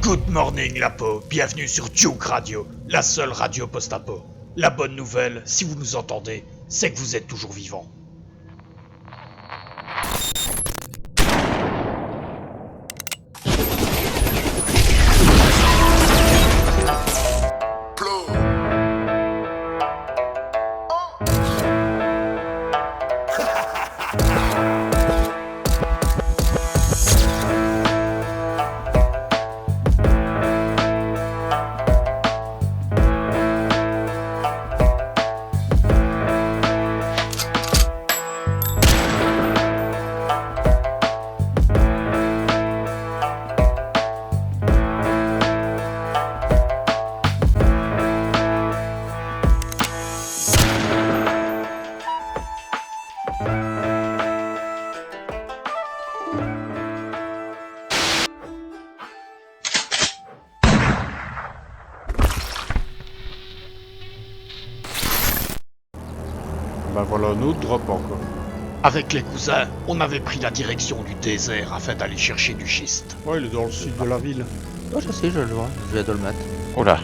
Good morning Lapo, bienvenue sur Duke Radio, la seule radio post-apo. La bonne nouvelle, si vous nous entendez, c'est que vous êtes toujours vivants. Ben voilà un autre drop encore. Avec les cousins, on avait pris la direction du désert afin d'aller chercher du schiste. Ouais, il est dans le sud de la ville. Oh, je sais, je le vois, je vais de le mettre. Oh là.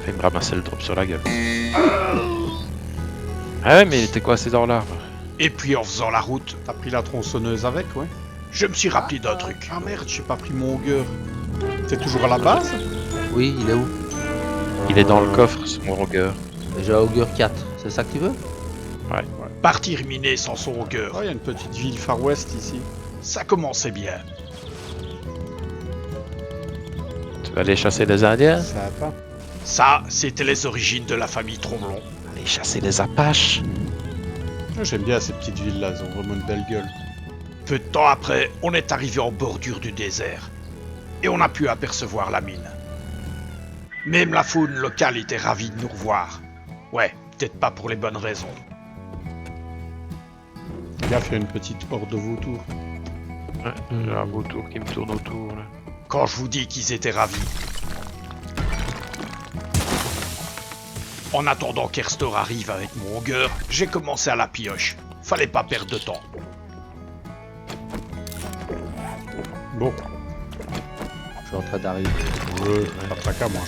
Fait me ramasser le drop sur la gueule. Ah ouais, mais il était coincé dans l'arbre. Et puis en faisant la route, T'as pris la tronçonneuse avec, ouais? je me suis rappelé d'un truc. Ah merde, j'ai pas pris mon augueur. T'es toujours à la base? Oui, il est où? Il est dans le coffre, son rogueur. J'ai Augure 4, c'est ça que tu veux? Partir miner sans son augueur, Ouais, il y a une petite ville Far West ici. ça commençait bien. Tu vas aller chasser les Indiens? Sympa. Ça, c'était les origines de la famille Tromblon. Aller chasser les Apaches? J'aime bien ces petites villes-là, elles ont vraiment une belle gueule. Peu de temps après, on est arrivé en bordure du désert. Et on a pu apercevoir la mine. Même la faune locale était ravie de nous revoir. Ouais, peut-être pas pour les bonnes raisons. Gaffe, il y a une petite horde de vautours. Ouais, j'ai un vautour qui me tourne autour là. Quand je vous dis qu'ils étaient ravis. En attendant qu'Erstor arrive avec mon augueur, j'ai commencé à la pioche. Fallait pas perdre de temps. Bon, Je suis en train d'arriver. pas de tracas, moi.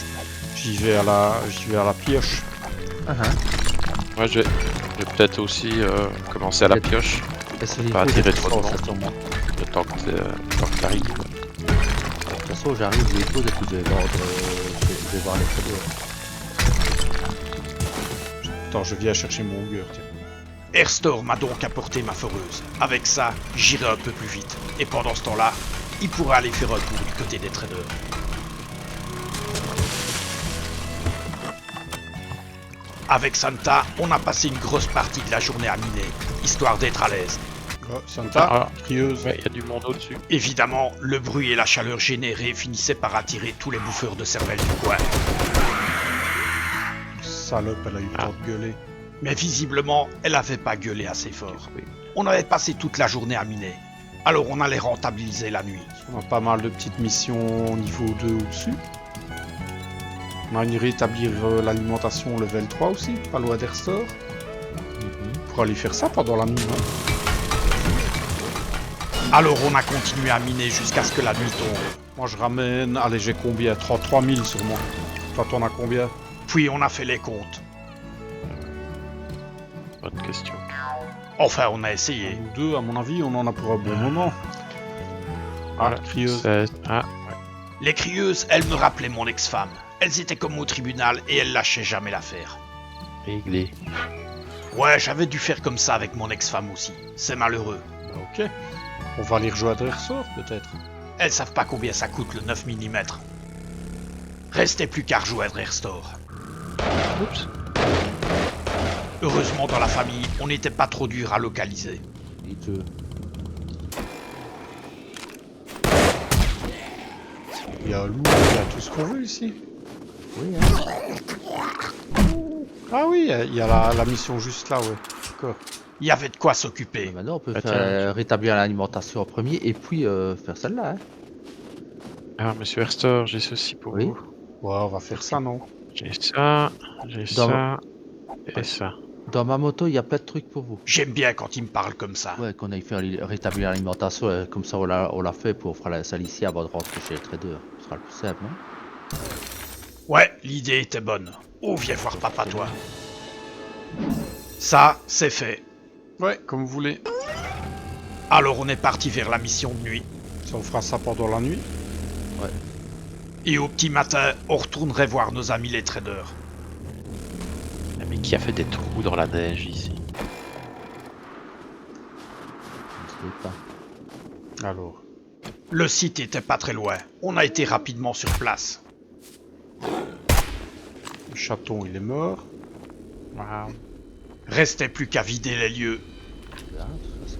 J'y vais à la pioche. Moi je vais peut-être aussi commencer à la pioche. Est-ce qu'il Pas faut attirer que trop de ça monde. sur moi? Le temps que t'arrives. De toute façon, j'arrive, je les pose et puis je vais voir les photos. Attends, je viens chercher mon augueur, tiens. Erstor m'a donc apporté ma foreuse. Avec ça, j'irai un peu plus vite. Et pendant ce temps-là, il pourra aller faire un tour du côté des traders. Avec Santa, on a passé une grosse partie de la journée à miner, histoire d'être à l'aise. Oh, Santa, Ah. crieuse. Ouais, il y a du monde au-dessus. Évidemment, le bruit et la chaleur générée finissaient par attirer tous les bouffeurs de cervelle du coin. Salope, elle a eu le temps de gueuler. Mais visiblement, elle avait pas gueulé assez fort. On avait passé toute la journée à miner. Alors on allait rentabiliser la nuit. On a pas mal de petites missions niveau 2 au-dessus. On a une rétablir l'alimentation level 3 aussi, pas loin d'Erstor. On pourra aller faire ça pendant la nuit, non? Alors on a continué à miner jusqu'à ce que la nuit tombe. Moi je ramène, allez j'ai combien? 33 000 sur moi. Toi t'en as combien? Puis on a fait les comptes. Bonne question. Enfin, on a essayé. Nous deux, à mon avis, on en a pour un bon moment. Ah, la crieuse. Ah, Les crieuses, elles me rappelaient mon ex-femme. Elles étaient comme au tribunal et elles lâchaient jamais l'affaire. réglé. Ouais, j'avais dû faire comme ça avec mon ex-femme aussi. C'est malheureux. Bah, ok. On va aller rejoindre Erstor peut-être. Elles savent pas combien ça coûte le 9 mm. Restait plus qu'à rejoindre Erstor. Oups. Heureusement, dans la famille, on n'était pas trop dur à localiser. Dites-le. Il y a un loup, il y a tout ce qu'on veut ici. Oui, hein. Ah oui, il y a la mission juste là, ouais. D'accord. Il y avait de quoi s'occuper. Et maintenant, on peut Ah, rétablir l'alimentation en premier et puis faire celle-là. Hein. Alors, monsieur Erstor, j'ai ceci pour Oui. vous. Ouais, on va faire ça, non? J'ai ça, j'ai Dans ça, et ça. Dans ma moto, il y a plein de trucs pour vous. J'aime bien quand il me parle comme ça. Ouais, qu'on aille faire rétablir l'alimentation, comme ça on l'a fait, puis on fera la salle ici avant de rentrer chez les traders. Ce sera le plus simple, non? Ouais, l'idée était bonne. Oh, viens voir papa, toi. Ça, c'est fait. Ouais, comme vous voulez. Alors on est parti vers la mission de nuit. Ça, on fera ça pendant la nuit. Et au petit matin, on retournerait voir nos amis les traders. Mais qui a fait des trous dans la neige ici? Je ne sais pas. Alors. Le site était pas très loin. On a été rapidement sur place. Le chaton, il est mort. Waouh. Restait plus qu'à vider les lieux. Là, de toute façon.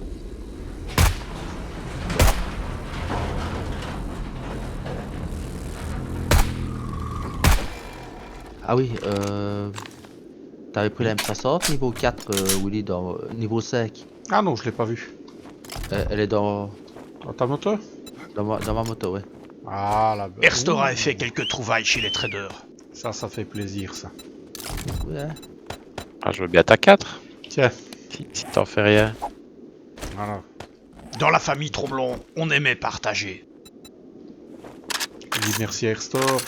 Ah oui, t'avais pris la M60 niveau 4, Willy, dans niveau 5. Ah non, je l'ai pas vu. Elle est dans Dans ta moto? dans ma moto, ouais. Ah, la belle. Erstor a fait quelques trouvailles chez les traders. Ça fait plaisir, ça. Ouais. Ah, je veux bien ta 4. Tiens, Si t'en fais rien. voilà. Dans la famille Tromblon, on aimait partager. Je dis merci à Erstor.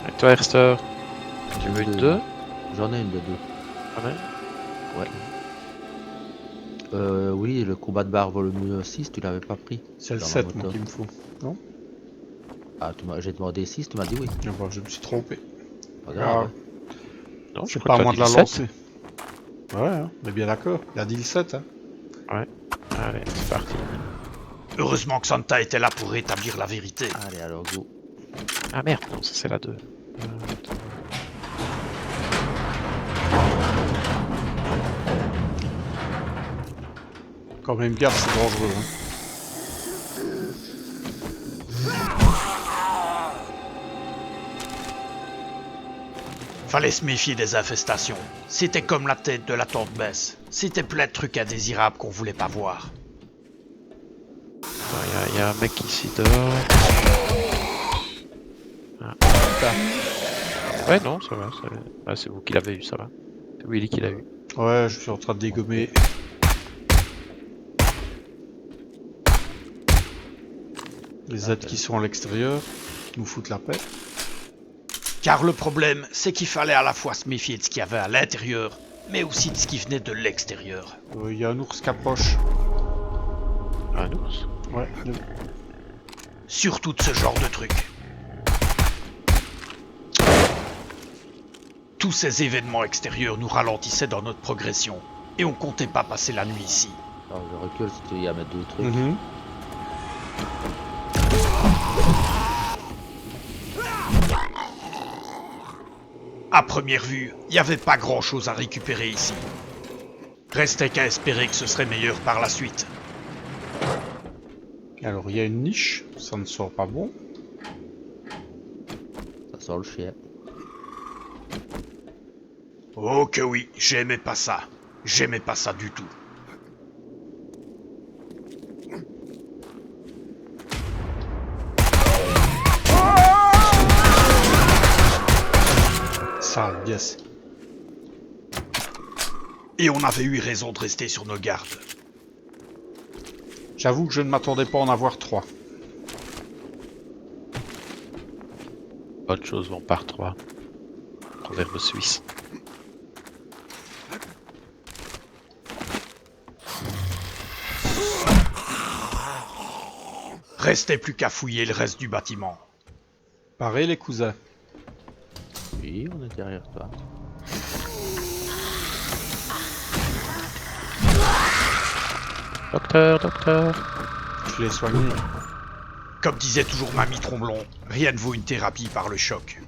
Et toi, Erster? Tu veux une 2? J'en ai une de 2. Ah ouais? Oui, le combat de barre volume 6, tu l'avais pas pris. C'est le Dans ma 7, moi, moto. qu'il me faut. Non? Ah, j'ai demandé 6, tu m'as dit oui. Ah bah, je me suis trompé. Pas grave. Non, je C'est crois pas à que moi t'as de dit la le 7. lancer. Ouais, hein, on est bien d'accord. Il a dit le 7, hein. Allez, c'est parti. Heureusement que Santa était là pour rétablir la vérité. Allez, alors go. Ah merde, non, ça c'est la 2. Quand même, garde, c'est dangereux. Hein. Fallait se méfier des infestations. C'était comme la tête de la tante Bess. C'était plein de trucs indésirables qu'on voulait pas voir. Il y a un mec ici dehors. Ah. Ouais, non, ça va. C'est vous qui l'avez eu, ça va. C'est Willy qui l'a eu. Ouais, je suis en train de dégommer. Les aides qui sont à l'extérieur nous foutent la paix. Car le problème, c'est qu'il fallait à la fois se méfier de ce qu'il y avait à l'intérieur, mais aussi de ce qui venait de l'extérieur. Il y a un ours qui approche. Un ours? Ouais. Surtout de ce genre de trucs. Tous ces événements extérieurs nous ralentissaient dans notre progression, et on comptait pas passer la nuit ici. Alors, je recule si tu y as mettre deux trucs. Mhm. À première vue, il n'y avait pas grand chose à récupérer ici. Restait qu'à espérer que ce serait meilleur par la suite. Alors, il y a une niche. Ça ne sort pas bon. Ça sort le chien. Oh que oui, j'aimais pas ça. J'aimais pas ça du tout. Sale, yes. Et on avait eu raison de rester sur nos gardes. J'avoue que je ne m'attendais pas à en avoir 3. Autre chose, on part 3. Proverbe suisse. Restait plus qu'à fouiller le reste du bâtiment. Pareil, les cousins. Oui, on est derrière toi. Docteur. Je l'ai soigné. Comme disait toujours Mamie Tromblon, rien ne vaut une thérapie par le choc.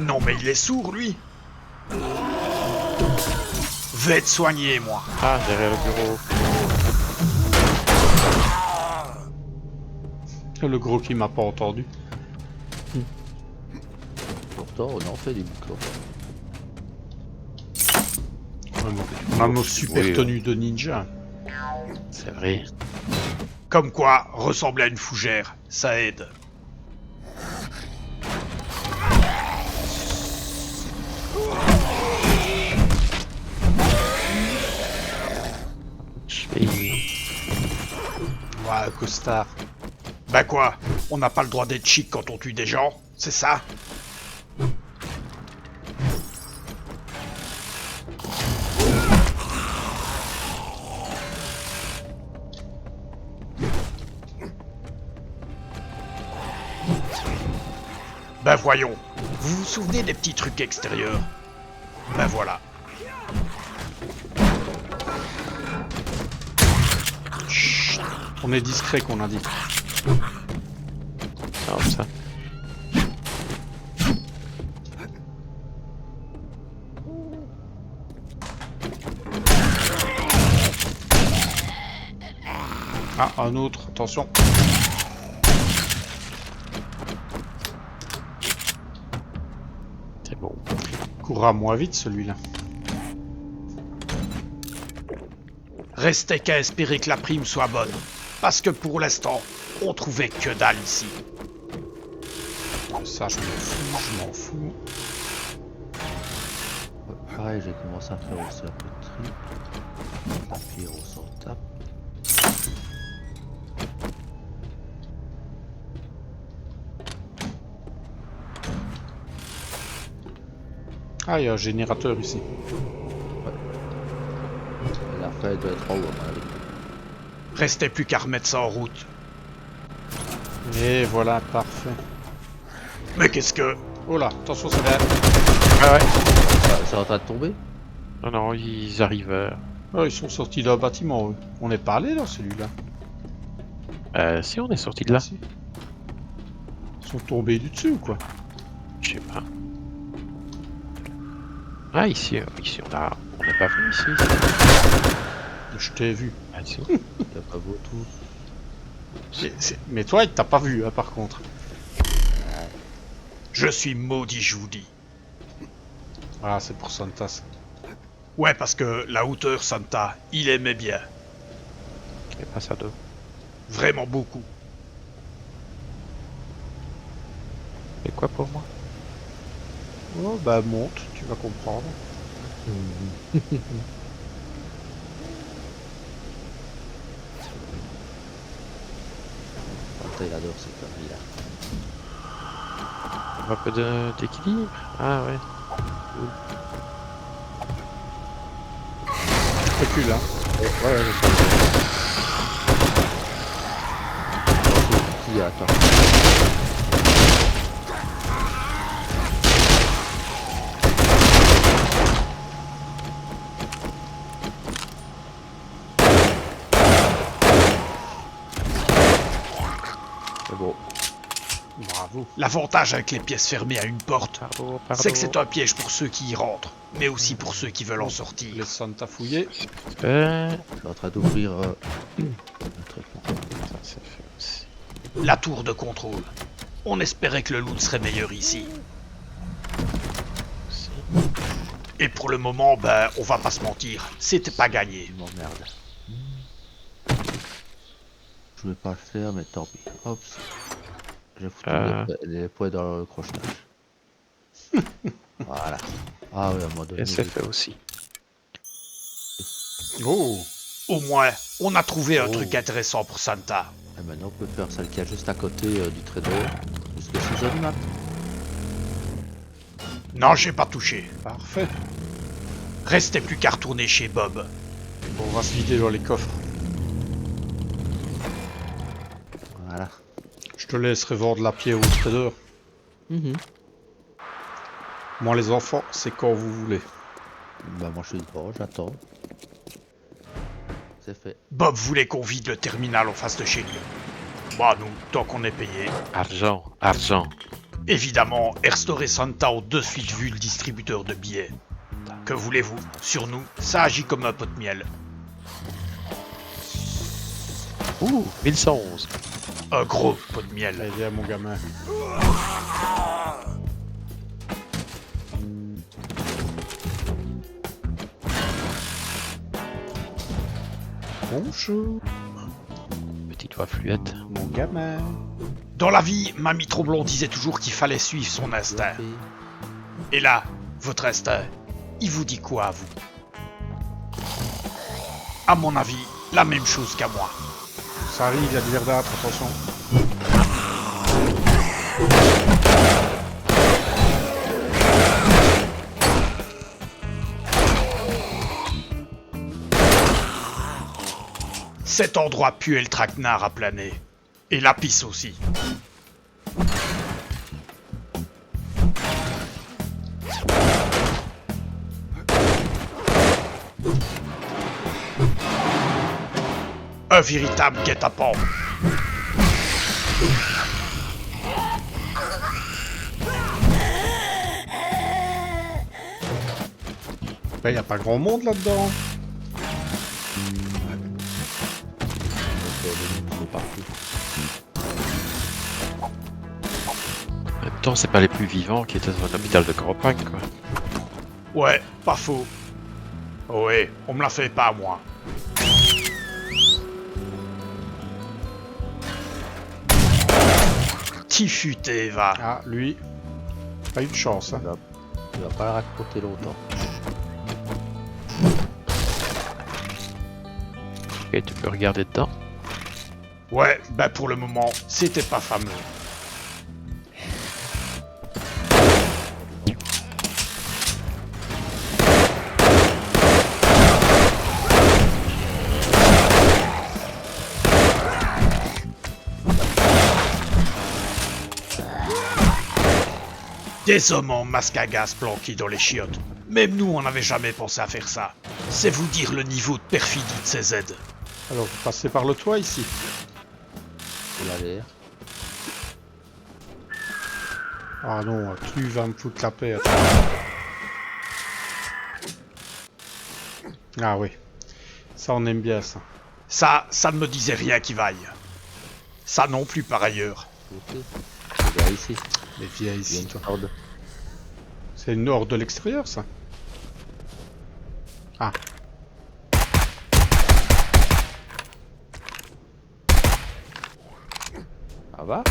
Non mais il est sourd lui. Va être soigné moi. Ah, derrière le bureau. Le gros qui m'a pas entendu. Pourtant, on en fait des micros. On a nos super Oui, tenues de ninja. C'est vrai. Comme quoi, ressembler à une fougère, ça aide. costard. Ben quoi? On n'a pas le droit d'être chic quand on tue des gens, c'est ça? Ben voyons, vous vous souvenez des petits trucs extérieurs? Ben voilà. Chut. On est discret qu'on a dit. Comme ça. Ah, un autre, attention. C'est bon. Courra moins vite celui-là. Restait qu'à espérer que la prime soit bonne. Parce que pour l'instant, on trouvait que dalle ici. Ça, je m'en fous, je m'en fous. Pareil, j'ai commencé à faire aussi un peu de tri. La pierre on s'en tape. Ah, il y a un générateur ici. La fin doit être en haut, à mon avis. Restait plus qu'à remettre ça en route. Et voilà, parfait. Mais qu'est-ce que... Oh là, attention, ça va. Ah ouais. C'est en train de tomber? Non, non, ils arrivent. Oh, ils sont sortis d'un bâtiment, eux. On est pas allé là, celui-là. Si on est sorti de là. Si. Ils sont tombés du dessus ou quoi? Je sais pas. Ah ici on n'a pas vu ici. Je t'ai vu. Ah ici. T'as pas beau tout. Mais toi, il t'a pas vu, hein, par contre. Je suis maudit, je vous dis. Ah, c'est pour Santa. Ça. Ouais, parce que la hauteur, Santa, il aimait bien. Et pas ça d'eau. Vraiment beaucoup. Et quoi pour moi? Oh, bah monte, tu vas comprendre. Santa, il adore ces conneries là. Un peu d'équilibre. Ah ouais. Recule, hein. Ouais, je sais. Qui attends. C'est bon. Bravo. L'avantage avec les pièces fermées à une porte, Pardon. c'est que c'est un piège pour ceux qui y rentrent, mais aussi pour ceux qui veulent en sortir. Laisse Santa fouiller. Je suis en train d'ouvrir un truc. Ça c'est fait aussi. La tour de contrôle. On espérait que le loot serait meilleur ici. Aussi. Et pour le moment, ben, on va pas se mentir, c'était pas gagné. Il m'emmerde. Je voulais pas le faire, mais tant pis. Hop. J'ai foutu les points dans le crochetage. Voilà. Ah oui, à un moment donné. Et c'est fait aussi. Oh. Au moins, on a trouvé un Oh. truc intéressant pour Santa. Et maintenant, on peut faire celle qui est juste à côté du trader. Jusqu'à 6 heures du mat. Non, j'ai pas touché. Parfait. Restait plus qu'à retourner chez Bob. Bon, on va se vider dans les coffres. Voilà. Je te laisserai vendre la pierre au trader. Moi, les enfants, c'est quand vous voulez. Bah, moi je suis devant, j'attends. C'est fait. Bob voulait qu'on vide le terminal en face de chez lui. Bah nous, tant qu'on est payé. Argent, argent. Évidemment, restaurer Santa ont de suite vu le distributeur de billets. Que voulez-vous? Sur nous, ça agit comme un pot de miel. Ouh, 1111. Un gros pot de miel. Allez, viens, mon gamin. Bonjour, Petite voix fluette. mon gamin. Dans la vie, Mamie Tromblon disait toujours qu'il fallait suivre son instinct. Et là, votre instinct, il vous dit quoi à vous? À mon avis, la même chose qu'à moi. Ça arrive, il y a du verdâtre, attention. Cet endroit puait le traquenard à planer. Et la pisse aussi. Un véritable guet-apens. Ben, y a pas grand monde là-dedans. Partout. En même temps, c'est pas les plus vivants qui étaient dans un hôpital de campagne, quoi. Ouais, pas faux. Ouais, on me la fait pas, moi. Tifuté, va. Ah, lui. Pas eu de chance, hein. Il va pas la raconter longtemps. Ok, tu peux regarder dedans. Ouais, ben pour le moment, c'était pas fameux. Des hommes en masque à gaz planqués dans les chiottes. Même nous, on n'avait jamais pensé à faire ça. C'est vous dire le niveau de perfidie de ces aides. Alors, vous passez par le toit ici. Il a l'air. Ah non, tu vas me foutre la paix. Attends. Ah oui. Ça, on aime bien ça. Ça ne me disait rien qui vaille. Ça non plus par ailleurs. Ok. C'est là ici. Mais viens Il y a ici, une toi. corde. C'est une horde de l'extérieur, ça. Ah. Ça va?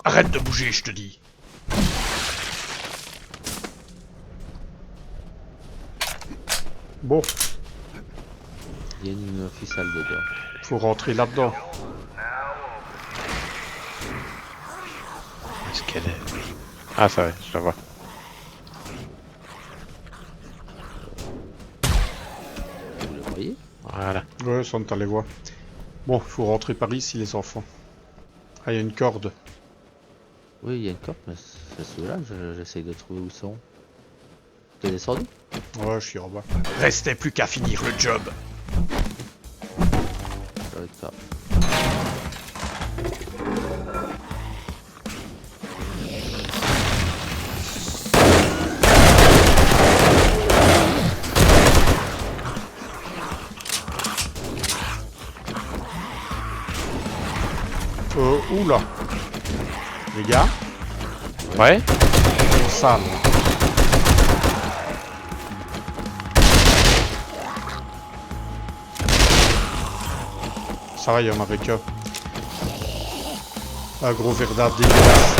Arrête de bouger, je te dis. Bon, Il y a une ficelle dedans. faut rentrer là-dedans. Où est-ce qu'elle est? Ah, ça va, je la vois. Vous le voyez? Voilà. Ouais, ça, on les voit. Bon, faut rentrer par ici, les enfants. Ah, il y a une corde. Oui, il y a une corde, mais c'est ceux-là que j'essaye de trouver où ils sont. T'es descendu? Ouais, je suis en bas. Restait plus qu'à finir le job. Ça doit être ça. Oula. Les gars, Ouais? on sale. Ça va, il y en avait que. Un gros verdâtre dégueulasse.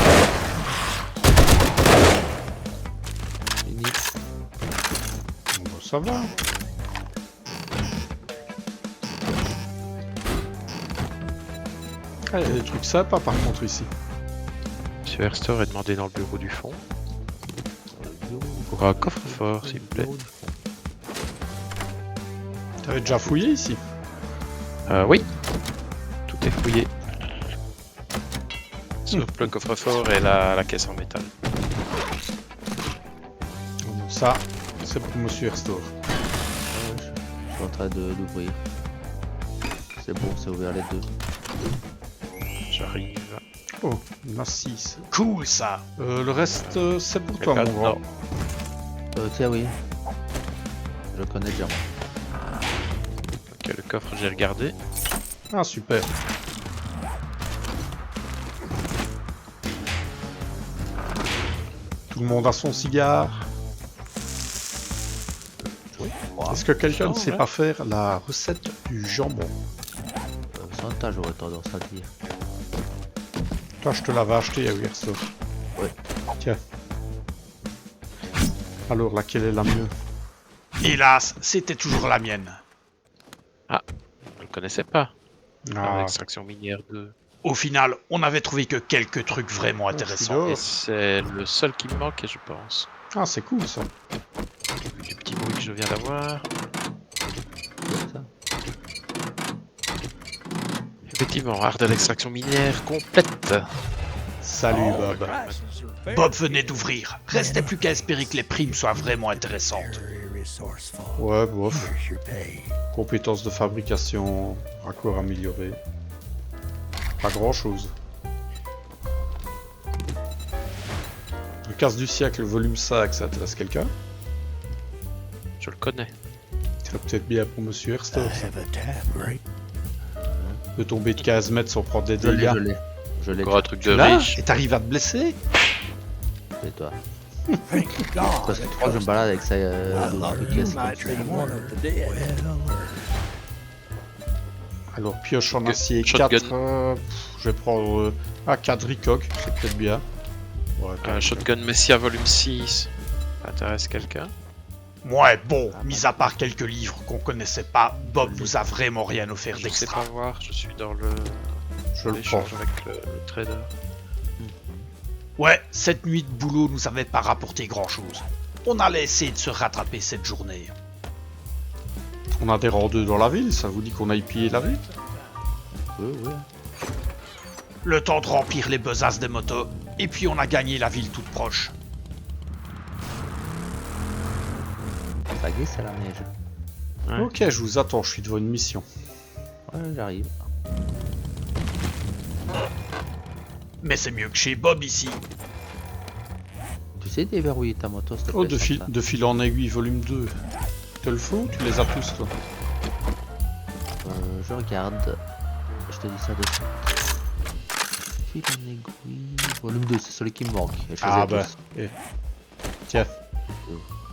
Fini. Bon, ça va. Ah, il y a des trucs sympas par contre ici. Monsieur Herstor est demandé dans le bureau du fond. Dans le bureau. Pour un coffre-fort, s'il vous plaît. Bureau du fond. T'avais déjà fouillé ici? Oui. Tout est fouillé. Sauf le coffre-fort et la caisse en métal. Bon, ça, c'est pour Monsieur Herstor. Ouais, je suis en train d'ouvrir. C'est bon, c'est ouvert les deux. J'arrive. Oh, une assise. Cool ça. Le reste, c'est pour Mais toi, pas mon grand. dedans. Tiens, oui. Je connais déjà. Ok, le coffre, j'ai regardé. Ah, super. Tout le monde a son cigare. Est-ce que quelqu'un ne sait pas faire la recette du jambon? Santa, j'aurais tendance à dire. Toi, je te l'avais acheté à Herstor. Ouais. Tiens. Alors, laquelle est la mieux? Hélas, c'était toujours la mienne. Je ne le connaissais pas. Ah, Extraction minière 2. Au final, on n'avait trouvé que quelques trucs vraiment intéressants. Oh. Et c'est le seul qui me manquait, je pense. ah c'est cool ça. Du petit bruit que je viens d'avoir. Ça. Effectivement, art de l'extraction minière complète. Salut Bob. Bob venait d'ouvrir. Restait plus qu'à espérer que les primes soient vraiment intéressantes. Ouais, bof. Compétences de fabrication encore améliorées. Pas grand chose. Le casse du siècle, volume 5, ça intéresse quelqu'un? Je le connais. C'est peut-être bien pour Monsieur Herstor, ça. De tomber de 15 mètres sans prendre des Je l'ai, dégâts. je l'ai. Je l'ai. Encore un truc de Là, riche. et t'arrives à te blesser? Et toi. Parce que je crois que je me balade avec ça Alors, pioche en acier Shotgun. 4. Je vais prendre 4 ricoques, c'est peut-être bien. Ouais, Un shotgun Messia volume 6. Ça intéresse quelqu'un? Ouais, bon, mis à part quelques livres qu'on connaissait pas, Bob nous a vraiment rien offert Je sais d'extra. pas voir, je suis dans le je le prends. l'échange avec le trader. Ouais, cette nuit de boulot nous avait pas rapporté grand-chose. On allait essayer de se rattraper cette journée. On a des randeux dans la ville, ça vous dit qu'on aille piller la ville? Oui, oui. Le temps de remplir les besaces des motos, et puis on a gagné la ville toute proche. Ça glisse à la neige. Ouais. Ok, je vous attends, je suis devant une mission. Ouais, j'arrive. Mais c'est mieux que chez Bob ici. Tu sais déverrouiller ta moto, s'il te plaît? Oh, Santa de fil en aiguille, volume 2. Te le faut ou tu les as tous, toi? Je regarde. Je te dis ça de suite. Fil en aiguille. Volume 2, c'est celui qui me manque. Et je les ai Ah bah, tous. tiens,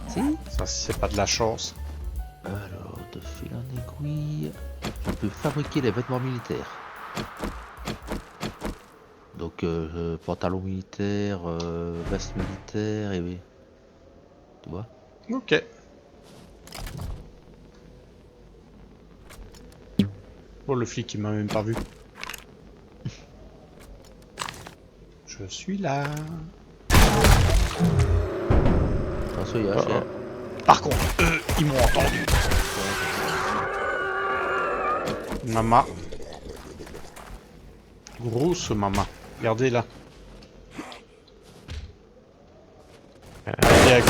Si. ça c'est pas de la chance. Alors, de fil en aiguille. Je peux fabriquer les vêtements militaires. Donc, pantalon militaire, veste militaire et... Tu vois? Ok. Bon, le flic il m'a même pas vu. Je suis là. Attention, il y a Oh, cher. Par contre, eux, ils m'ont entendu. Mama. Grosse mama. Regardez là. Allez, avec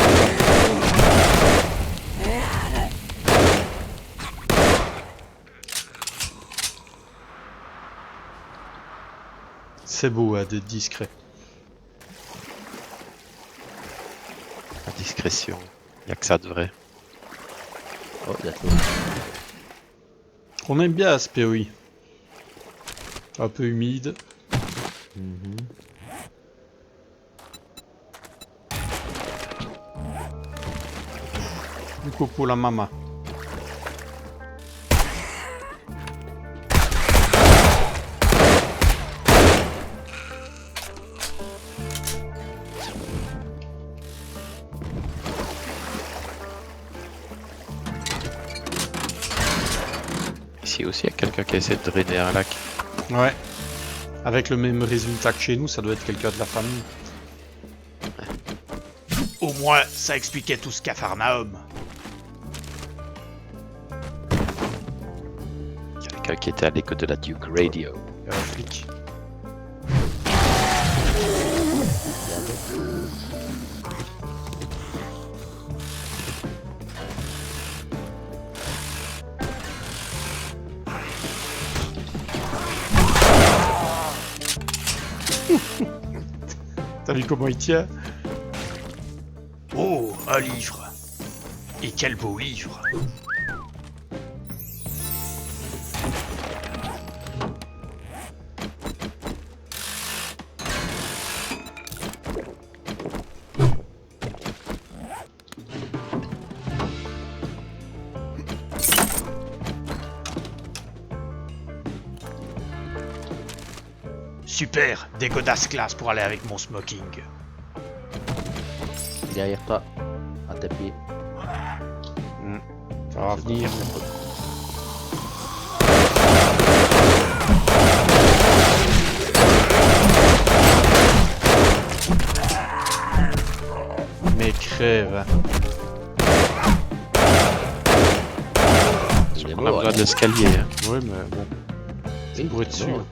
c'est beau hein, d'être discret. La discrétion. Y a que ça de vrai. Oh, il y a tout. On aime bien ce POI. Un peu humide. Mhm. Du coup pour la mama. Ici aussi, il y a quelqu'un qui essaie de drainer un lac. Ouais. Avec le même résultat que chez nous, ça doit être quelqu'un de la famille. Au moins, ça expliquait tout ce Capharnaüm. Il y a quelqu'un qui était à l'écoute de la Duke Radio. Il y a un flic. T'as vu comment il tient? Oh, un livre. Et quel beau livre. Super, des godasses classe pour aller avec mon smoking. Derrière toi, à tes pieds. Ça va venir. Mais crève. Il est On a mort, besoin de l'escalier. Hein. Ouais, mais bon. Oui, pour être il est sûr. mort.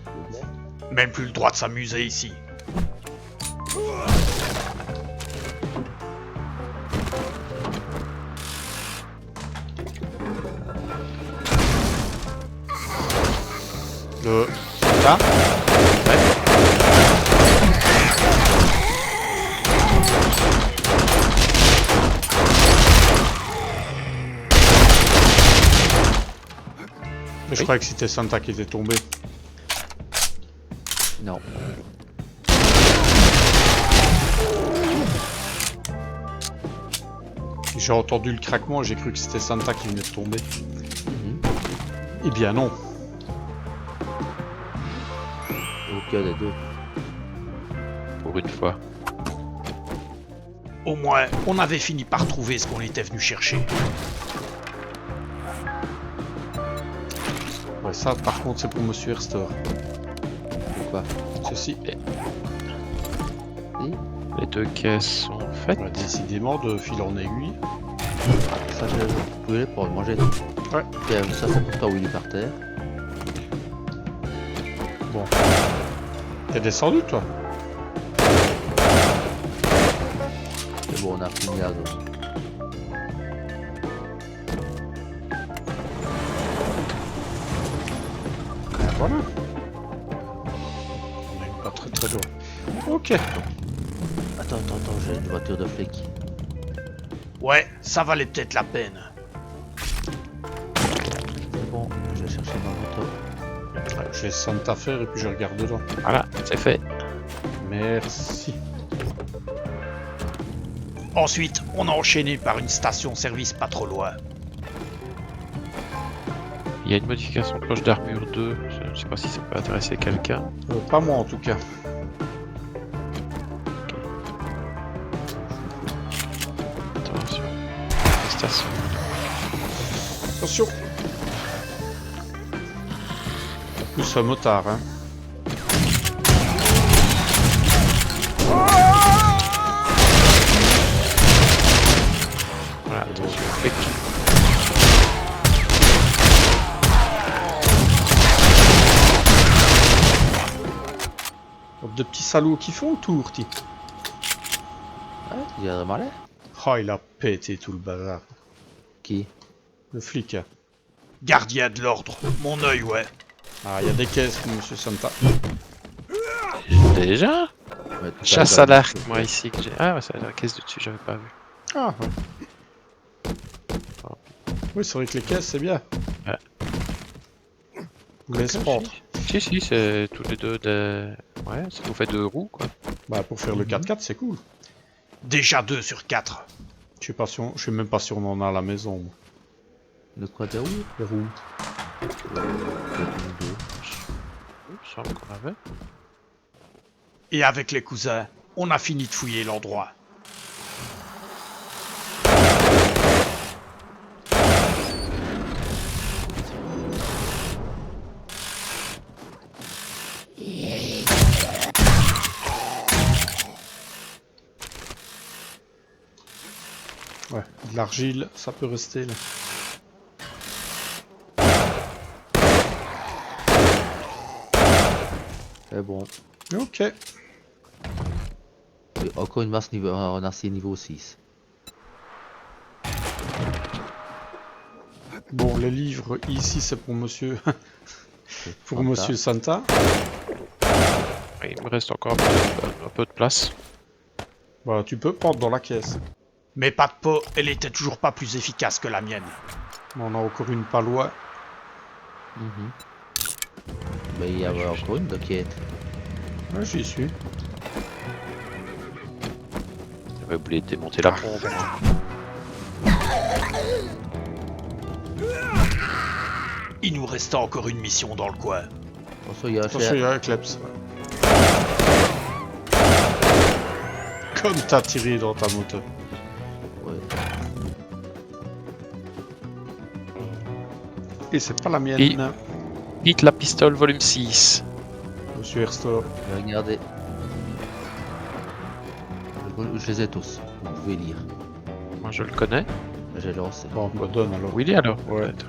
Même plus le droit de s'amuser ici. Ça Mais je croyais que c'était Santa qui était tombé. Non. J'ai entendu le craquement et j'ai cru que c'était Santa qui venait de tomber. Eh bien non. Aucun des deux. Pour une fois. Au moins, on avait fini par trouver ce qu'on était venu chercher. Ouais, ça par contre c'est pour Monsieur Herstor. Pourquoi? Ceci. Si. Les deux caisses sont faites. Ouais, décidément de fil en aiguille. Ça, je pouvais les prendre. Manger. Ouais. Ok, ça, c'est pour toi, Willy, par terre. Bon. T'es descendu toi? C'est bon, on a fini la zone. Ben voilà. On est pas très très loin. Ok. Attends, j'ai une voiture de flic. Ouais, ça valait peut-être la peine. C'est bon, je vais chercher ma moto. Ouais, je laisse Santa faire et puis je regarde dedans. Voilà, c'est fait. Merci. Ensuite, on a enchaîné par une station-service pas trop loin. Il y a une modification de cloche d'armure 2. Je ne sais pas si ça peut intéresser quelqu'un. Pas moi en tout cas. Attention. Station. Attention. Plus un motard, hein. Voilà, attention. Flic. De petits salauds qui font le tour, ti. Ouais, il y a vraiment l'air. Oh, il a pété tout le bazar. Qui? Le flic. Hein. Gardien de l'ordre, mon œil, ouais. Ah, il y a des caisses, Monsieur Santa. Déjà Ouais, tout Chasse à l'arc, moi ici. Que j'ai... Ah, ouais, c'est la caisse dessus, j'avais pas vu. Ah, ouais. Oui, c'est vrai que les caisses, c'est bien. Ouais. Vous laisse prendre. Si, c'est tous les deux des... Ouais, ça vous fait 2 roues, quoi. Bah, pour faire le 4x4, c'est cool. Déjà 2 sur 4. Je suis même pas sûr on en a à la maison. Moi. De quoi de roues? Les roues. Il me semble qu'on avait. Et avec les cousins, on a fini de fouiller l'endroit. Ouais, de l'argile, ça peut rester là. C'est bon. Ok. Et encore une masse niveau, un acier niveau 6. Bon, les livres ici, c'est pour Monsieur, pour Santa. Monsieur Santa. Il me reste encore un peu de place. Voilà, tu peux prendre dans la caisse. Mais pas de peau, elle était toujours pas plus efficace que la mienne. On a encore une palois. Mais il y avait encore une quête. Ouais, j'y suis. J'avais oublié de démonter la pompe. Il nous restait encore une mission dans le coin. Attention, il y a un Attention, il y cher. a un Kleps. Comme t'as tiré dans ta moto. Ouais. Et c'est pas la mienne. Et- Pete la pistole volume 6. Monsieur Herstor. Je vais regarder. Je les ai tous. Vous pouvez lire. Moi je le connais. J'ai lancé. Bon, on me donne alors. Willy alors Ouais. peut-être.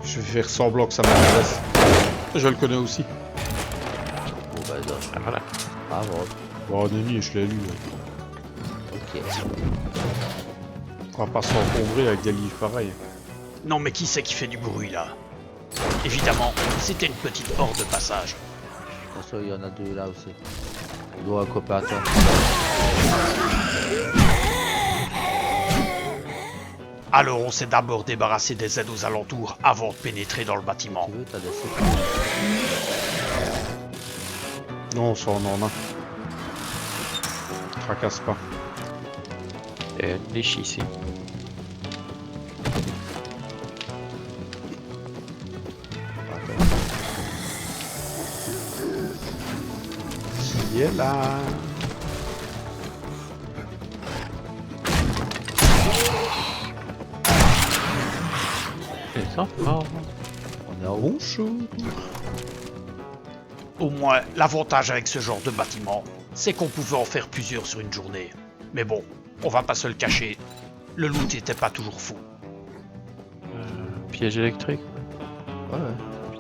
Je vais faire semblant que ça m'intéresse. Je le connais aussi. Bon bah non. Ah, voilà. Bravo. Bon, Nenni, je l'ai lu. Ok. On va pas s'encombrer avec des livres pareils. Non mais qui c'est qui fait du bruit là? Évidemment, c'était une petite horde de passage. Attention, il y en a deux là aussi. Il doit un copain à toi. Alors on s'est d'abord débarrassé des aides aux alentours avant de pénétrer dans le bâtiment. Tu veux, t'as des secours. Non, ça on en a. Tracasse pas. Il y a une niche ici. Il est là. C'est ça? Oh. On est en haut. Bonjour. Au moins, l'avantage avec ce genre de bâtiment, c'est qu'on pouvait en faire plusieurs sur une journée. Mais bon, on va pas se le cacher, le loot n'était pas toujours fou. Piège électrique. Ouais, ouais.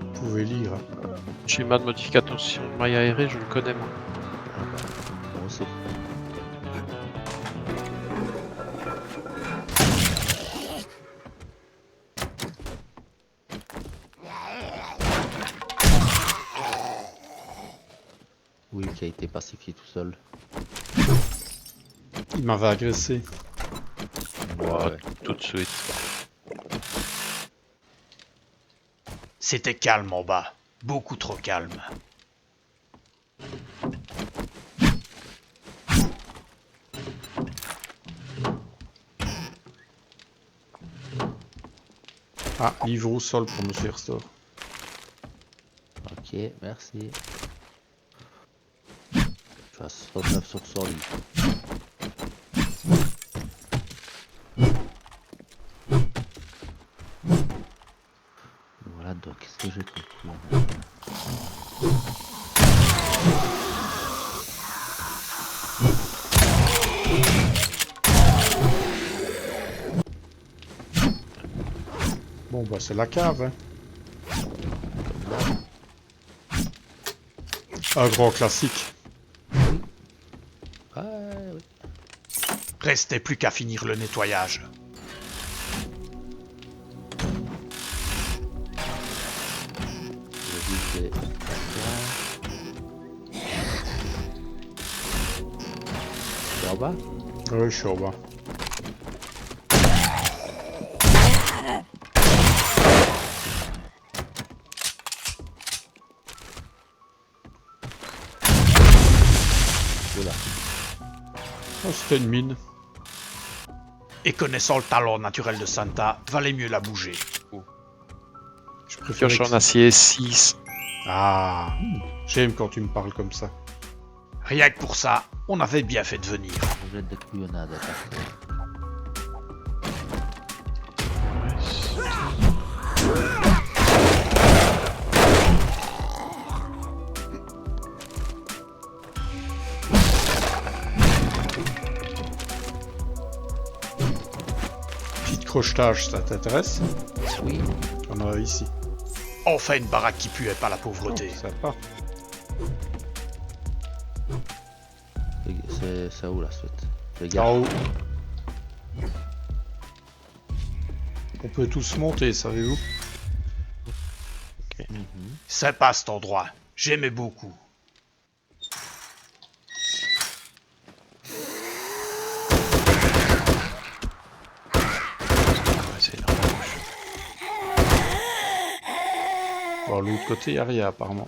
Vous pouvez lire. Schéma de modification de maille aérée, je le connais moi. Ah bah, moi aussi. Oui, qui a été pacifié tout seul. Il m'avait agressé. Ouais, tout de suite. C'était calme en bas, beaucoup trop calme. Ah, livre au sol pour Monsieur Herstor. Ok, merci. Je fasse 69 sur 100 livres. Voilà, donc qu'est-ce que j'ai compris? Bon, bah c'est la cave. Hein. Un grand classique. Ah oui. Restait plus qu'à finir le nettoyage. Le vide est... C'est en bas? Ouais, je suis en bas. Oula. Oh, c'était une mine. Et connaissant le talent naturel de Santa, valait mieux la bouger. Je préfère. Pioche en acier 6. Ah, j'aime quand tu me parles comme ça. Rien que pour ça, on avait bien fait de venir. On jette des couillonnades à ta Petite crochetage, ça t'intéresse? Oui. On en a ici. Enfin une baraque qui puait pas la pauvreté. Oh, sympa. C'est où la suite? Fais En gaffe. haut. On peut tous monter, savez-vous? Mhm. Sympa cet endroit, j'aimais beaucoup. C'est énorme. Bon, de l'autre côté, il n'y a rien apparemment.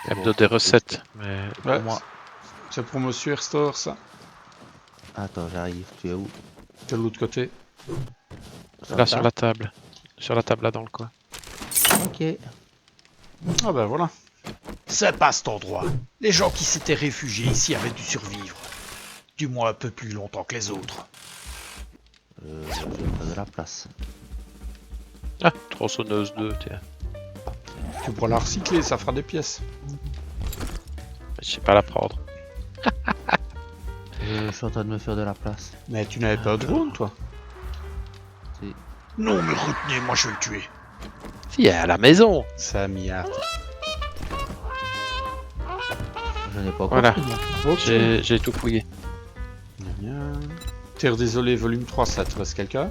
Hebdo des recettes. Mais Ouais, moi. c'est pour Monsieur Herstor, ça. Attends, j'arrive. Tu es où? De l'autre côté. là sur la table. Sur la table là dans le coin. Ok. Ah ben voilà. C'est pas cet endroit. Les gens qui s'étaient réfugiés ici avaient dû survivre. Du moins un peu plus longtemps que les autres. Je vais faire de la place. Ah, tronçonneuse 2, tiens. Tu pourras la recycler, ça fera des pièces. Je sais pas la prendre. Je suis en train de me faire de la place. Mais tu n'avais pas de drone, toi? Si. Non mais retenez, moi je vais le tuer. Si, à la maison. Ça mia. Je n'ai pas encore Voilà. fini. J'ai tout fouillé. Terre désolée, volume 3, ça te reste quelqu'un?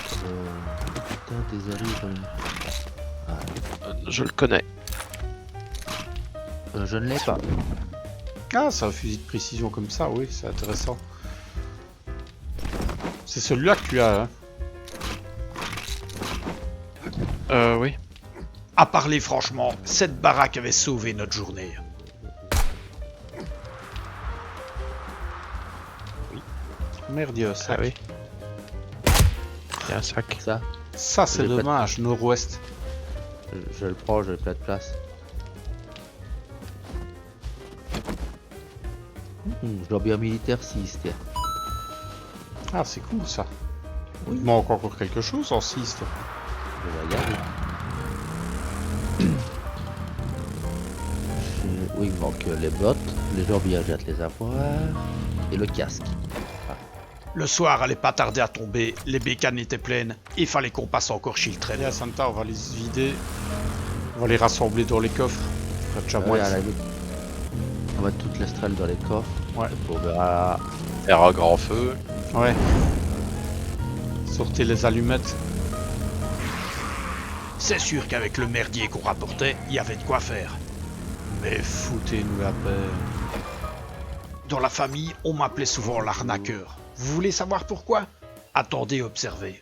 Putain, désolé, Je le connais. je ne l'ai pas. Ah, c'est un fusil de précision comme ça, oui, c'est intéressant. C'est celui-là que tu as, hein? Oui. À parler franchement, cette baraque avait sauvé notre journée. Merde, il y a un Ah sac. oui. Il y a un sac. Ça, Ça, c'est J'ai pas de- dommage, nord-ouest. je le prends, je n'ai pas de place. Je dois bien militaire 6, tiens. Ah, c'est cool, ça. Il manque encore quelque chose en 6, toi. Je vais regarder. Oui, il me manque les bottes, les jambières, j'ai hâte de les avoir, et le casque. Le soir allait pas tarder à tomber, les bécanes étaient pleines, il fallait qu'on passe encore chez le Allez, traîneur. à Santa, on va les vider. On va les rassembler dans les coffres. Faire de chamois. Ouais, à la limite. On va mettre toutes les strelles dans les coffres. Ouais. On verra. Faire un grand feu. Ouais. Sortez les allumettes. C'est sûr qu'avec le merdier qu'on rapportait, il y avait de quoi faire. Mais foutez-nous la paix. Dans la famille, on m'appelait souvent l'arnaqueur. Vous voulez savoir pourquoi? Attendez, observez.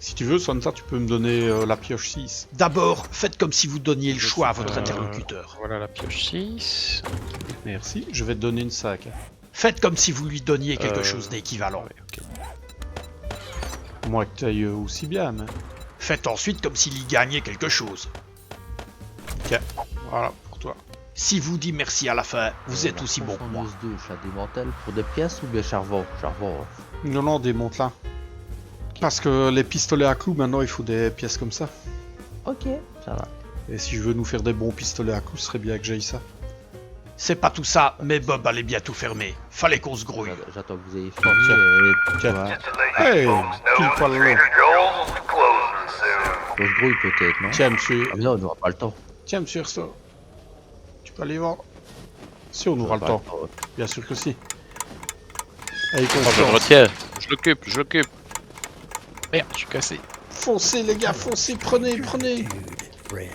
Si tu veux, Santa, tu peux me donner la pioche 6. D'abord, faites comme si vous donniez le choix à votre interlocuteur. Voilà la pioche 6. Merci, je vais te donner une sac. Faites comme si vous lui donniez quelque chose d'équivalent. Ouais, ok. Moi que t'ailles aussi bien, mais... Faites ensuite comme s'il y gagnait quelque chose. Ok, voilà, pour toi. Si vous dit merci à la fin, vous êtes La aussi bon que moi. tronçonneuse 2, je la démantèle pour des pièces ou bien charbon? Charbon, ouais. Non, non, démonte là. Parce que les pistolets à clous, maintenant, il faut des pièces comme ça. Ok, ça va. Et si je veux nous faire des bons pistolets à clous, ce serait bien que j'aille ça. C'est pas tout ça, mais Bob allait bientôt fermer. Fallait qu'on se grouille. J'attends que vous ayez fini Tiens. et... Voilà. Hey, pile poil là. On se grouille peut-être, non? Tiens, monsieur. Ah, mais non, on n'aura pas le temps. Tiens, monsieur Ersto. Tu peux aller voir. Si, on aura le temps. Bien sûr que si. Allez, Oh, je le confiance. retiens. Je l'occupe. Merde, je suis cassé. Foncez, les gars, foncez, prenez.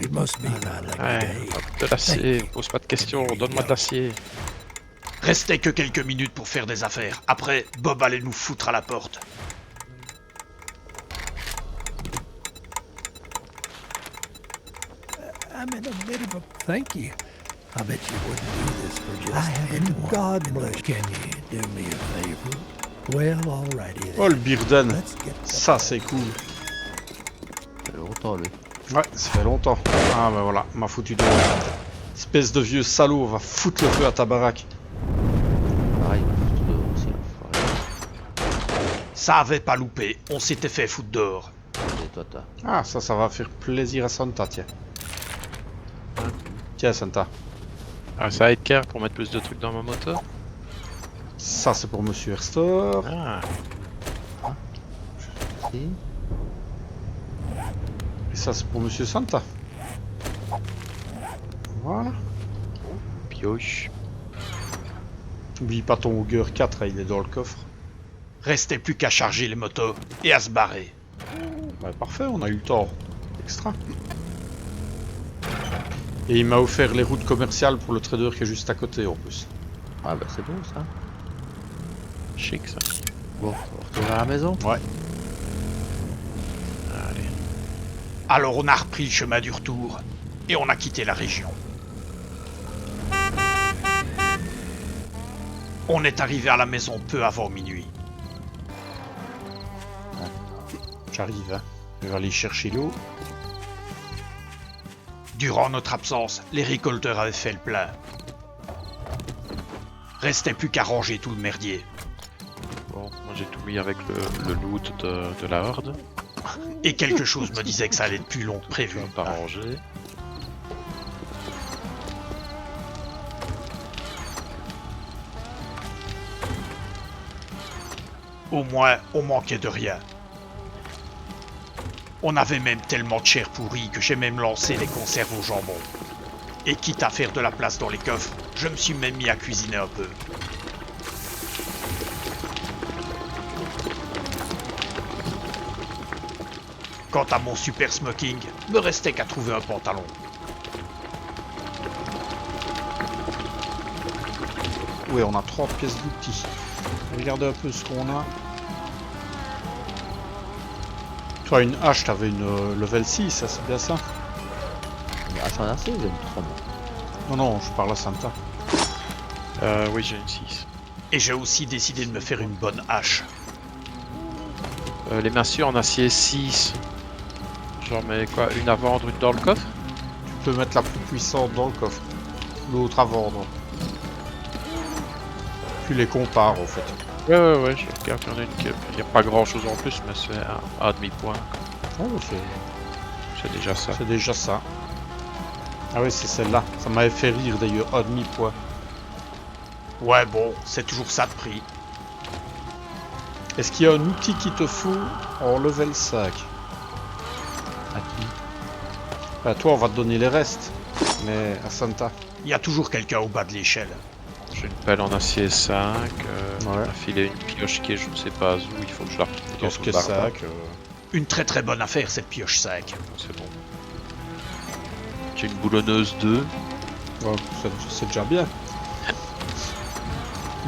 It must be not like Ouais, today. hop, de l'acier. Pose pas de questions. Donne-moi de l'acier. Restait que quelques minutes pour faire des affaires. Après, Bob allait nous foutre à la porte. I'm in the middle of a thank you. I bet you wouldn't do this for just anyone. God bless. Can you do me a favor? Well, alrighty Oh, then. le Birden. Let's get the Ça, c'est cool. Ça fait longtemps, lui. Ouais, ça fait longtemps. Ah, ben voilà, m'a foutu de... Espèce de vieux salaud, on va foutre le feu à ta baraque. Pareil, il m'a foutu dehors aussi, l'enfoiré. Ça avait pas loupé, on s'était fait foutre dehors. Et toi, t'as... Ah, ça va faire plaisir à Santa, tiens. Tiens, Santa. Un sidecar pour mettre plus de trucs dans ma moto. Ça, c'est pour Monsieur Erstor. Ah, Si. Et ça, c'est pour Monsieur Santa. Voilà. pioche. N'oublie pas ton Augur 4, il est dans le coffre. Restait plus qu'à charger les motos et à se barrer. Bah, parfait, on a eu le temps. Extra. Et il m'a offert les routes commerciales pour le trader qui est juste à côté en plus. Ah bah c'est bon, ça. Chic ça. Bon, on va retourner à la maison. Ouais. Allez. Alors on a repris le chemin du retour et on a quitté la région. On est arrivé à la maison peu avant minuit. J'arrive, hein. Je vais aller chercher l'eau. Durant notre absence, les récolteurs avaient fait le plein. Restait plus qu'à ranger tout le merdier. Bon, moi j'ai tout mis avec le loot de la horde. Et quelque chose me disait que ça allait être plus long que prévu. Pas rangé. Au moins, on manquait de rien. On avait même tellement de chair pourrie que j'ai même lancé les conserves au jambon. Et quitte à faire de la place dans les coffres, je me suis même mis à cuisiner un peu. Quant à mon super smoking, me restait qu'à trouver un pantalon. Oui, on a 30 pièces d'outils. Regardez un peu ce qu'on a. Toi, une hache, t'avais une level 6, ça c'est bien ça? Mais à s'en assez, j'ai une 3 mois. Non, non, je parle à Santa. Oui, j'ai une 6. Et j'ai aussi décidé de me faire une bonne hache. Les massures en acier 6. J'en mets quoi? Une à vendre, une dans le coffre? Tu peux mettre la plus puissante dans le coffre. L'autre à vendre. Tu les compares en fait. Ouais, je regarde, il y en a une qui... Il n'y a pas grand chose en plus, mais c'est à demi-point. Oh, C'est déjà ça. c'est déjà ça. Ah oui, c'est celle-là. Ça m'avait fait rire d'ailleurs, à demi-point. Ouais bon, c'est toujours ça de prix. Est-ce qu'il y a un outil qui te faut en level 5? À qui? Bah, toi, on va te donner les restes. Mais à Santa. Il y a toujours quelqu'un au bas de l'échelle. J'ai une pelle en acier 5. Ouais. Un filet, une pioche qui est je ne sais pas où. Il faut que je la retrouve dans Qu'est-ce son que barbare. sac Une très très bonne affaire cette pioche 5. C'est bon. J'ai une boulonneuse 2. Ouais, c'est déjà bien.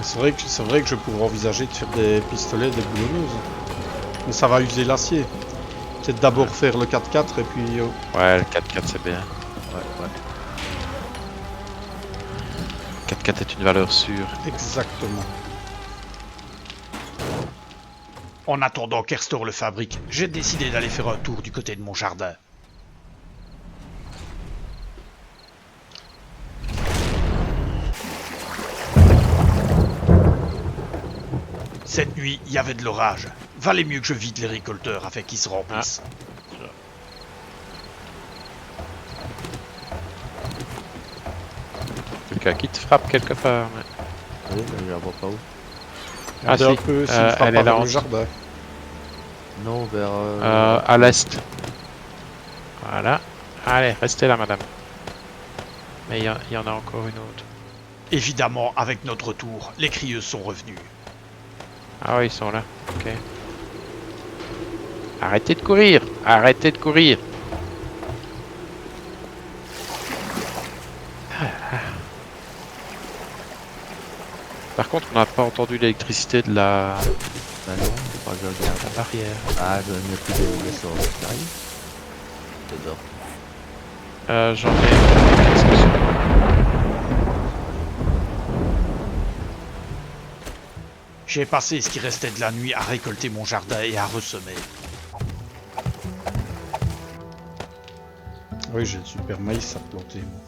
C'est vrai que je pourrais envisager de faire des pistolets, des boulonneuses. Mais ça va user l'acier. Peut-être d'abord faire le 4x4 et puis... Ouais, le 4x4 c'est bien. Ouais. 4x4 est une valeur sûre. Exactement. En attendant qu'Erstor le fabrique, j'ai décidé d'aller faire un tour du côté de mon jardin. Cette nuit, il y avait de l'orage. Valait mieux que je vide les récolteurs afin qu'ils se remplissent. Quelqu'un qui te frappe quelque part. Mais... Oui, mais je la vois pas où. Ah, Regardez si. un peu s'il frappe elle est là avec en le dessous. jardin. Non, vers... À l'est. Voilà. Allez, restez là, madame. Mais il y en a encore une autre. Évidemment, avec notre retour, les crieuses sont revenues. Ah oui, ils sont là. Ok. Arrêtez de courir! Arrêtez de courir! Par contre, on n'a pas entendu l'électricité de la Bah non, faut pas que je regarde. barrière. Ah, je n'ai plus de vaisseaux qui arrivent. J'adore. J'en ai... Qu'est-ce que c'est? J'ai passé ce qui restait de la nuit à récolter mon jardin et à ressemer. Oui, j'ai le super maïs à planter. moi.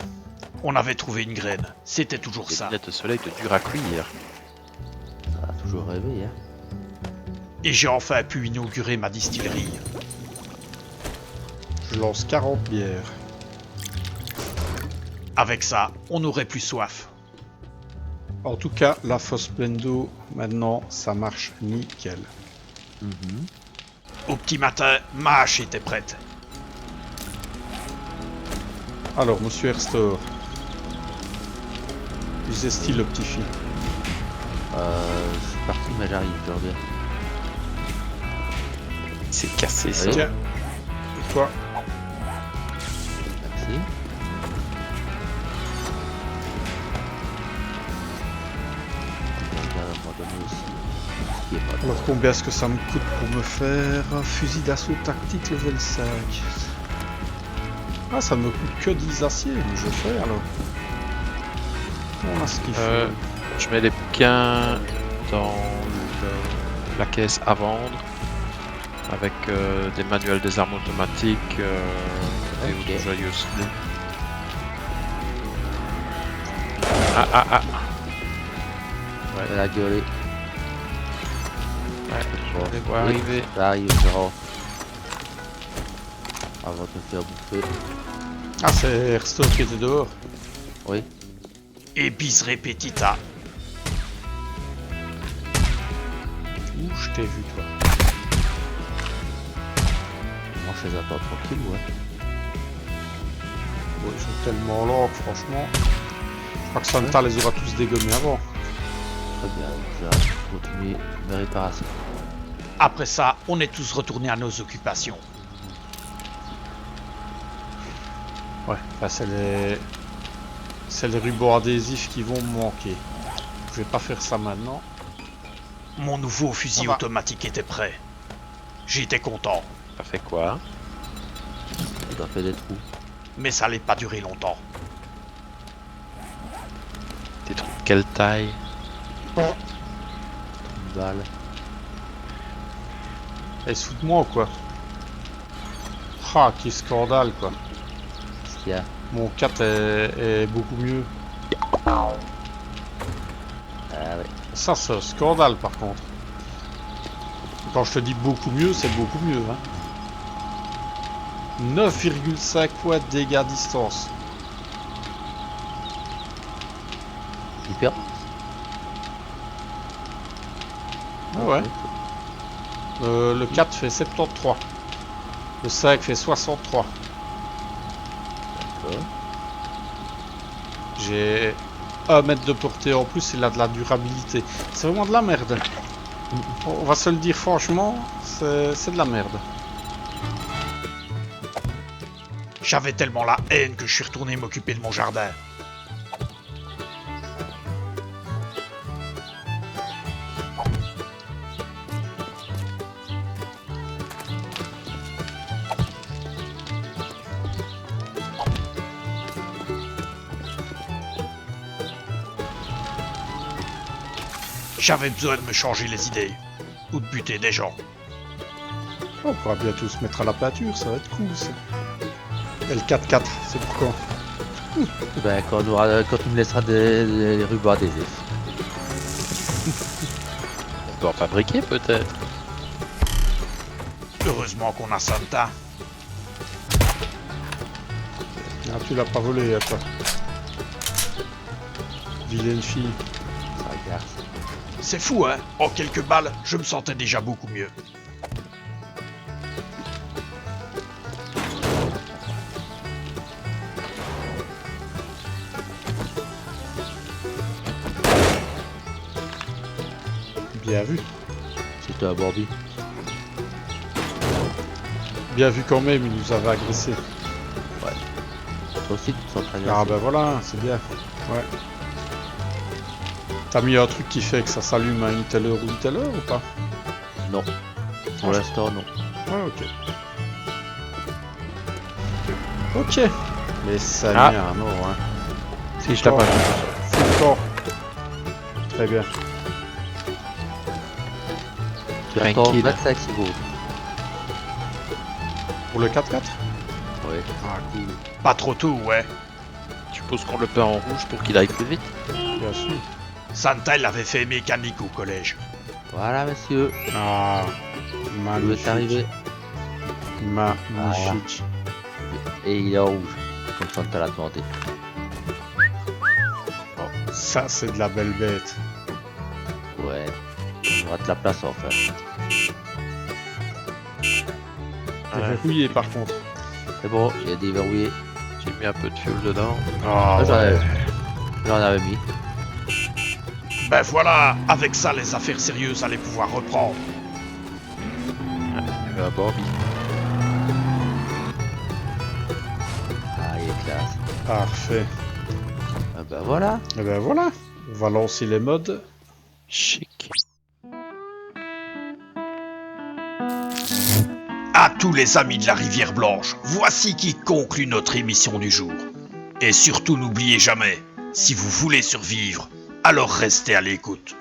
On avait trouvé une graine. C'était toujours Les ça. lunettes de soleil te durent à cuire. Ça a toujours rêvé, hein. Et j'ai enfin pu inaugurer ma distillerie. Je lance 40 bières. Avec ça, on n'aurait plus soif. En tout cas, la fosse pleine d'eau, maintenant, ça marche nickel. Mhm. Au petit matin, ma hache était prête. Alors, monsieur Erstor. Usez-t-il le petit fil? Je suis parti, mais j'arrive, je reviens. C'est cassé ça. Oui. Tiens. Et toi? Merci. Je vais à un moment donné aussi. Ce qui est pas Alors, combien est-ce que ça me coûte pour me faire un fusil d'assaut tactique level 5? Ah, ça me coûte que 10 aciers, mais je fais alors. On a ce qu'il faut. Je mets les bouquins dans la caisse à vendre. Avec des manuels des armes automatiques et Ok. autres joyeusetés. Ah. Elle a gueulé. Ouais, Bon. je les vois Oui, arriver. ça arrive, Gérard. Avant de me faire bouffer. Ah, c'est Herstor qui était dehors. Oui. Et bis repetita. Ouh, je t'ai vu, toi. Moi je les attends tranquille, ouais. Ouais, ils sont tellement lents que franchement. Je crois que Santa les aura tous dégommés avant. Très bien, je vais continuer mes réparations. Après ça, on est tous retournés à nos occupations. Ouais, bah c'est les... C'est les rubans adhésifs qui vont me manquer. Je vais pas faire ça maintenant. Mon nouveau Ça fusil va. automatique était prêt. J'étais content, Ça fait quoi? Ça fait des trous. mais ça allait pas durer longtemps. Des trous de quelle taille? Une balle. Et se fout de moi ou quoi? Ah, quel scandale quoi. Qu'est-ce qu'il y a? Mon 4 est beaucoup mieux. Ah ouais. Ça, c'est un scandale par contre. Quand je te dis beaucoup mieux, c'est beaucoup mieux. Hein. 9,5 fois de dégâts à distance. Super. Ah ouais. Le 4 fait 73. Le 5 fait 63. D'accord. J'ai 1 mètre de portée en plus, il a de la durabilité. C'est vraiment de la merde. On va se le dire franchement, c'est de la merde. J'avais tellement la haine que je suis retourné m'occuper de mon jardin. J'avais besoin de me changer les idées, ou de buter des gens. On pourra bientôt se mettre à la peinture, ça va être cool ça. Et le 4-4, c'est pour quand? Ben, quand tu me laisseras des rubans adhésifs. On peut en fabriquer peut-être. Heureusement qu'on a Santa. Ah, tu l'as pas volé, à toi. Vilaine fille. Ça regarde. C'est fou, hein? En quelques balles, je me sentais déjà beaucoup mieux. Bien vu. C'était un Bambi. Bien vu quand même, il nous avait agressé. Toi aussi, tu te sens très bien. Ah ben voilà, c'est bien. Ouais. T'as mis un truc qui fait que ça s'allume à une telle heure ou une telle heure ou pas? Non. Pour l'instant, non. Ouais, ok. Ok. Mais ça Ah. mis un non, hein. Si je t'ai pas vu. C'est le corps. Très bien. Tu attends Tranquille. 25 secondes. Pour le 4-4? Oui. Ah, cool. Pas trop tôt, ouais. Tu supposes qu'on le peint en rouge pour qu'il aille plus vite? Bien sûr. Santa, il avait fait mécanique au collège. Voilà, monsieur. Ah, Il magnifique. est arrivé. Magnifique. Et il est en rouge. Comme ça, on t'a l'a demandé. Ça, c'est de la belle bête. Ouais. Il aura de la place en fait. C'est verrouillé par contre. C'est bon, il est déverrouillé. J'ai mis un peu de fuel dedans. Ah, J'en avais mis. Ben voilà, avec ça, les affaires sérieuses allaient pouvoir reprendre. Il y avait un Bambi. Ah, il est classe. Parfait. Ah bah voilà. Et ben voilà. On va lancer les modes. Chic. À tous les amis de la Rivière Blanche, voici qui conclut notre émission du jour. Et surtout n'oubliez jamais, si vous voulez survivre, alors restez à l'écoute.